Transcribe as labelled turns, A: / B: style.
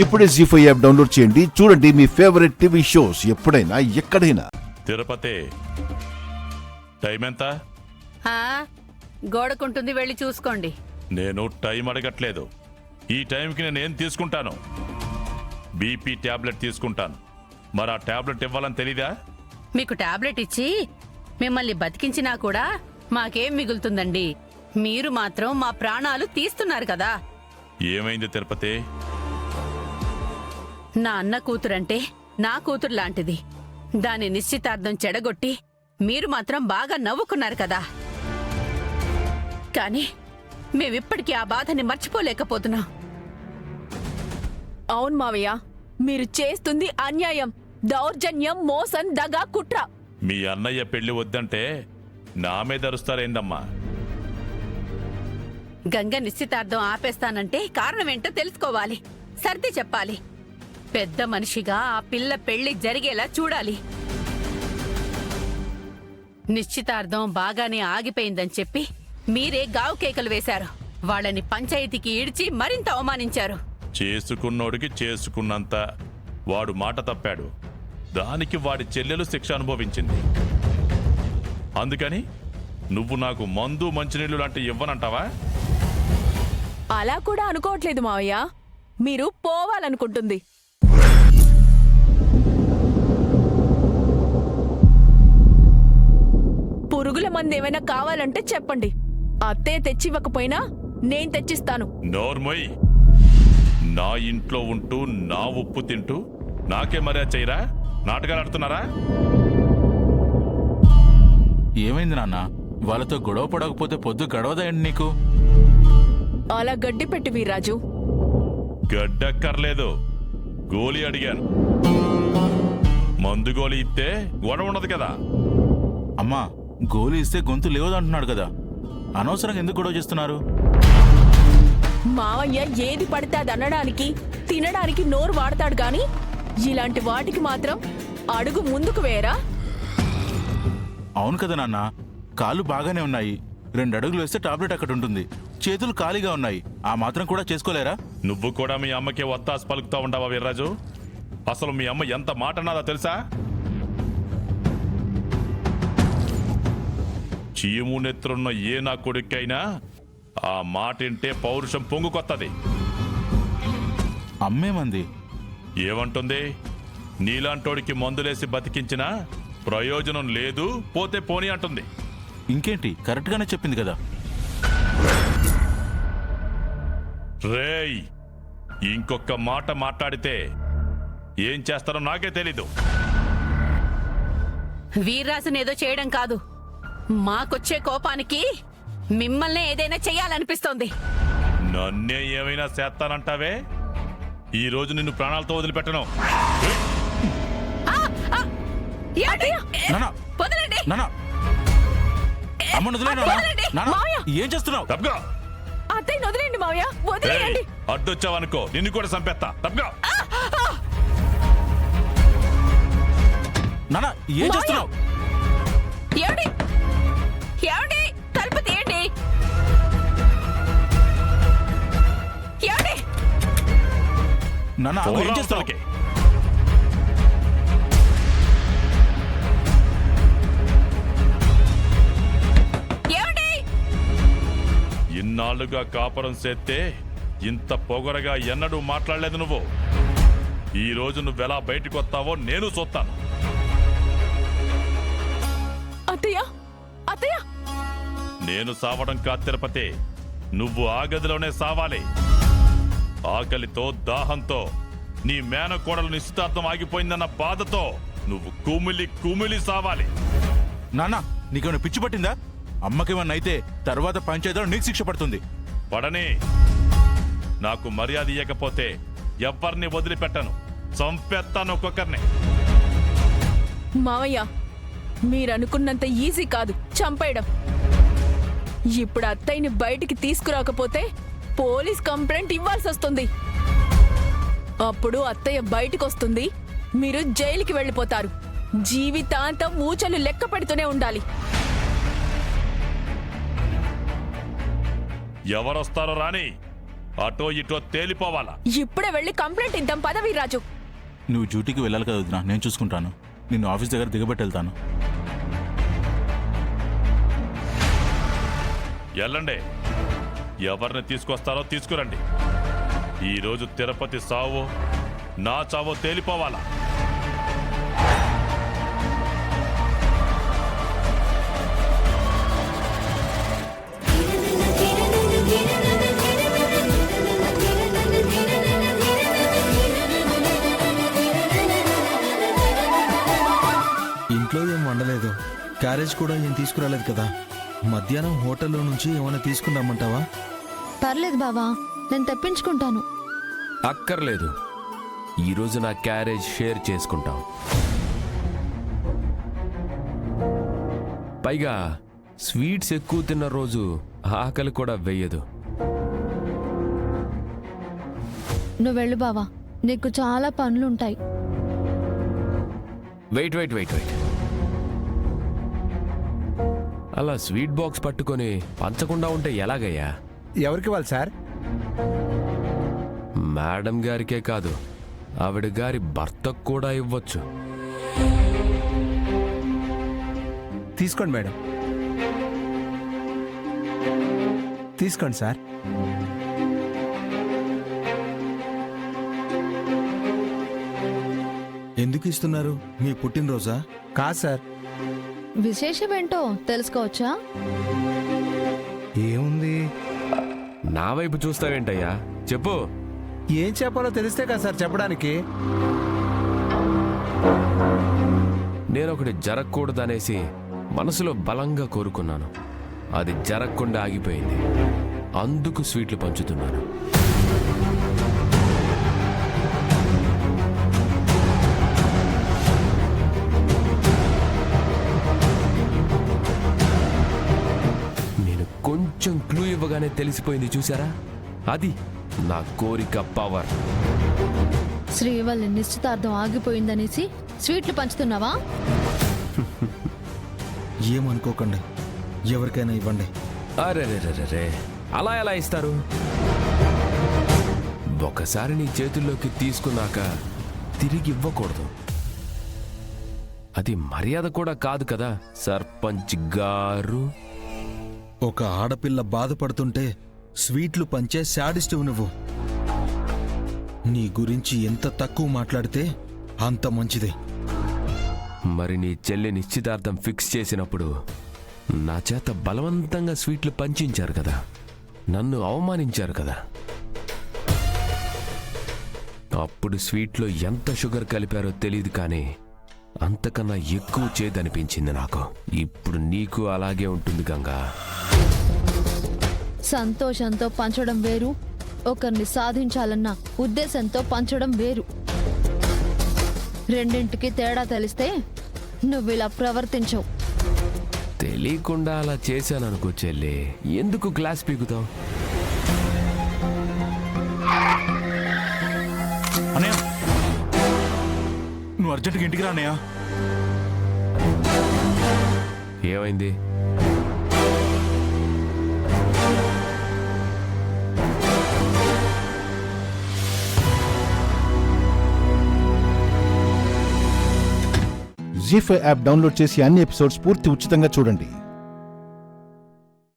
A: ఇప్పుడే జీ5 app download చేయండి. చూడండి మీ ఫేవరెట్ టీవీ షోస్ ఎప్పుడైనా ఎక్కడైనా.
B: తిరుపతి టైం ఎంత?
C: గోడకుంటుంది, వెళ్ళి చూసుకోండి.
B: నేను టైం అడగట్లేదు. ఈ టైంకి నేనేం తీసుకుంటాను? బీపీ టాబ్లెట్ తీసుకుంటాను. మరి ఆ టాబ్లెట్ ఇవ్వాలని తెలీదా?
C: మీకు టాబ్లెట్ ఇచ్చి మిమ్మల్ని బతికించినా కూడా మాకేం మిగులుతుందండి? మీరు మాత్రం మా ప్రాణాలు తీస్తున్నారు కదా.
B: ఏమైంది తిరుపతి?
C: నా అన్న కూతురంటే నా కూతురు లాంటిది. దాని నిశ్చితార్థం చెడగొట్టి మీరు మాత్రం బాగా నవ్వుకున్నారు కదా. కానీ మేమిప్పటికీ ఆ బాధని మర్చిపోలేకపోతున్నాం.
D: అవును మావయ్య, మీరు చేస్తుంది అన్యాయం, దౌర్జన్యం, మోసం, దగా, కుట్ర.
B: మీ అన్నయ్య పెళ్లి వద్దంటే నా మీద అరుస్తారేందమ్మా?
C: గంగ నిశ్చితార్థం ఆపేస్తానంటే కారణమేంటో తెలుసుకోవాలి, సర్ది చెప్పాలి. పెద్ద మనిషిగా ఆ పిల్ల పెళ్లి జరిగేలా చూడాలి. నిశ్చితార్థం బాగానే ఆగిపోయిందని చెప్పి మీరే గావు కేకలు వేశారు. వాళ్ళని పంచాయతీకి ఈడ్చి మరింత అవమానించారు.
B: చేసుకున్నోడికి చేసుకున్నంత. వాడు మాట తప్పాడు, దానికి వాడి చెల్లెలు శిక్ష అనుభవించింది. అందుకని నువ్వు నాకు మందు మంచినీళ్లు లాంటి ఇవ్వనంటావా?
D: అలా కూడా అనుకోవట్లేదు మావయ్య, మీరు పోవాలనుకుంటుంది. పురుగుల మందు ఏమైనా కావాలంటే చెప్పండి, అత్తయ్య తెచ్చివ్వకపోయినా నేను తెచ్చిస్తాను.
B: నోర్మోయ్, నా ఇంట్లో ఉంటూ నా ఉప్పు తింటూ నాకే మర్యాద చేయరా? నాటకాలు ఆడుతున్నారా?
E: ఏమైంది నాన్న? వాళ్ళతో గొడవ పడకపోతే పొద్దు గడవదండి నీకు?
D: అలా గడ్డి పెట్టి వీర్రాజు.
B: గడ్డక్కర్లేదు, గోలీ అడిగాను. మందు గోలీ ఇస్తే గొడవ ఉండదు కదా.
E: అమ్మా, గోలీ ఇస్తే గొంతు లేవదంటున్నాడు కదా, అనవసరంగా ఎందుకు గొడవ చేస్తున్నారు?
D: మావయ్య ఏది పడితే అది అనడానికి, తినడానికి నోరు వాడతాడు గాని ఇలాంటి వాటికి మాత్రం అడుగు ముందుకు వేయరా?
E: అవును కదా నాన్న, కాళ్ళు బాగానే ఉన్నాయి, 2 అడుగులు వేస్తే టాబ్లెట్ అక్కడ ఉంటుంది, చేతులు ఖాళీగా ఉన్నాయి, ఆ మాత్రం కూడా చేసుకోలేరా?
B: నువ్వు కూడా మీ అమ్మకి వత్తాసు పలుకుతా ఉండవా వీర్రాజు? అసలు మీ అమ్మ ఎంత మాట అన్నదో తెలుసా? చీము నెత్రున్న ఏ నా కొడుకైనా ఆ మాటింటే పౌరుషం పొంగుకొత్తది.
E: అమ్మేమంది?
B: ఏమంటుంది? నీలాంటోడికి మందులేసి బతికించినా ప్రయోజనం లేదు, పోతే పోనీ అంటుంది.
E: ఇంకేంటి, కరెక్ట్గానే చెప్పింది కదా.
B: రేయ్, ఇంకొక మాట మాట్లాడితే ఏం చేస్తారో నాకే తెలీదు.
C: వీర్రాజునేదో చేయడం కాదు, మాకొచ్చే కోపానికి మిమ్మల్నే ఏదైనా చెయ్యాలనిపిస్తోంది.
B: నన్నే ఏమైనా చేస్తానంటావే? ఈ రోజు నిన్ను ప్రాణాలతో వదిలిపెట్టను.
E: నాన్న,
C: వదలండి.
E: నాన్న, అమ్మను వదిలేయ్ నాన్న. నాన్న, ఏం చేస్తున్నావు?
B: తప్పుగా
D: అత్తయ్య వదిలేండి మావయ్య, వదిలేయండి.
B: అడ్డొచ్చావనుకో నిన్ను కూడా చంపేస్తా. తప్పుగా.
E: నాన్న, ఏం చేస్తున్నావు?
C: ఏమండి? ఏమండి? తలుపు తీయండి. ఏమండి?
E: నాన్న, ఏం చేస్తున్నావు?
C: ఏమండి?
B: ఇన్నాళ్లుగా కాపురం చేస్తే ఇంత పొగరగా ఎన్నడూ మాట్లాడలేదు నువ్వు. ఈ రోజు నువ్వెలా బయటకు వస్తావో నేను చూస్తాను.
D: అత్తయ్య, అత్తయ్య,
B: నేను సావడం కాదు తిరుపతి, నువ్వు ఆ గదిలోనే సావాలి. ఆకలితో దాహంతో నీ మేనకోడలు నిశ్చితార్థం ఆగిపోయిందన్న బాధతో నువ్వు కుమిలి కుమిలి సావాలి.
E: నాన్న, నీకేమైనా పిచ్చి పట్టిందా? అమ్మకేమన్నా అయితే తర్వాత పంచాయతీలో నీకు శిక్ష పడుతుంది.
B: పడని. నాకు మర్యాద ఇవ్వకపోతే ఎవ్వరిని వదిలిపెట్టను, చంపేస్తాను ఒక్కొక్కరిని.
D: మావయ్య, మీరనుకున్నంత ఈజీ కాదు చంపేయడం. ఇప్పుడు అత్తయ్యని బయటికి తీసుకురాకపోతే పోలీస్ కంప్లైంట్ ఇవ్వాల్సి వస్తుంది. అప్పుడు అత్తయ్య బయటికి వస్తుంది, మీరు జైలుకి వెళ్ళిపోతారు. జీవితాంతం ఊచలు లెక్క పెడుతూనే ఉండాలి.
B: ఎవరొస్తారో రాని, అటో ఇటో తేలిపోవాలా.
D: ఇప్పుడే వెళ్ళి కంప్లైంట్ ఇద్దాం పద వీర్రాజు.
E: నువ్వు డ్యూటీకి వెళ్ళాలి కదా వదినా, నేను చూసుకుంటాను. నిన్ను ఆఫీస్ దగ్గర దిగబెట్టి వెళ్తాను.
B: వెళ్ళండి, ఎవరిని తీసుకొస్తారో తీసుకురండి. ఈరోజు తిరుపతి సావో నా చావో తేలిపోవాలా.
F: ఇంట్లో ఏం వండలేదు, క్యారేజ్ కూడా ఏం తీసుకురాలేదు కదా. మధ్యాహ్నం హోటల్లో నుంచి ఏమైనా తీసుకురమ్మంటావా?
G: పర్లేదు బావా, నేను తెప్పించుకుంటాను.
H: అక్కర్లేదు, ఈరోజు నా క్యారేజ్ షేర్ చేసుకుంటాం. పైగా స్వీట్స్ ఎక్కువ తిన్న రోజు ఆకలి కూడా వెయ్యదు.
G: నువ్వు వెళ్ళు బావా, నీకు చాలా పనులుంటాయి.
H: వెయిట్ వెయిట్ వెయిట్ వెయిట్ అలా స్వీట్ బాక్స్ పట్టుకొని పంచకుండా ఉంటే ఎలాగయ్యా?
F: ఎవరికి ఇవ్వాలి సార్?
H: మేడం గారికే కాదు, ఆవిడ గారి భర్తకు కూడా ఇవ్వచ్చు.
F: తీసుకోండి మేడం, తీసుకోండి సార్. ఎందుకు ఇస్తున్నారు? మీ పుట్టినరోజా? కాదు సార్.
G: విశేషమేంటో తెలుసుకోవచ్చా?
F: ఏముంది?
H: నా వైపు చూస్తావేంటయ్యా, చెప్పు.
F: ఏం చెప్పాలో తెలిస్తే కదా సార్ చెప్పడానికి.
H: నేను ఒకటి జరగకూడదనేసి మనసులో బలంగా కోరుకున్నాను. అది జరగకుండా ఆగిపోయింది. అందుకు స్వీట్లు పంచుతున్నాను. నేను కొంచెం క్లూ ఇవ్వగానే తెలిసిపోయింది చూసారా? అది నా కోరిక పవర్.
G: శ్రీవల్లి నిశ్చితార్థం ఆగిపోయిందనేసి స్వీట్లు పంచుతున్నావా?
F: ఏమనుకోకండి, ఎవరికైనా ఇవ్వండి.
H: అరే అలా ఎలా ఇస్తారు? ఒకసారి నీ చేతుల్లోకి తీసుకున్నాక తిరిగి ఇవ్వకూడదు. అది మర్యాద కూడా కాదు కదా సర్పంచ్ గారు.
F: ఒక ఆడపిల్ల బాధపడుతుంటే స్వీట్లు పంచే శాడిస్ట్ నువ్వు. నీ గురించి ఎంత తక్కువ మాట్లాడితే అంత మంచిదే.
H: మరి నీ చెల్లి నిశ్చితార్థం ఫిక్స్ చేసినప్పుడు నా చేత బలవంతంగా స్వీట్లు పంచించారు కదా, నన్ను అవమానించారు కదా. అప్పుడు స్వీట్లో ఎంత షుగర్ కలిపారో తెలియదు, కానీ అంతకన్నా ఎక్కువ చేదనిపించింది నాకు. ఇప్పుడు నీకు అలాగే ఉంటుంది గంగా.
G: సంతోషంతో పంచడం వేరు, ఒకరిని సాధించాలన్న ఉద్దేశంతో పంచడం వేరు. రెండింటికి తేడా తెలిస్తే నువ్వు ఇలా ప్రవర్తించవు.
H: తెలియకుండా అలా చేశాననుకో చెల్లి, ఎందుకు గ్లాస్ పీకుతావు?
E: అన్నయ్య, నువ్వు అర్జెంటుగా ఇంటికి రా అన్నయ్య.
H: ఏమైంది?
A: జీ5 యాప్ డౌన్లోడ్ చేసి అన్ని ఎపిసోడ్స్ పూర్తి ఉచితంగా చూడండి.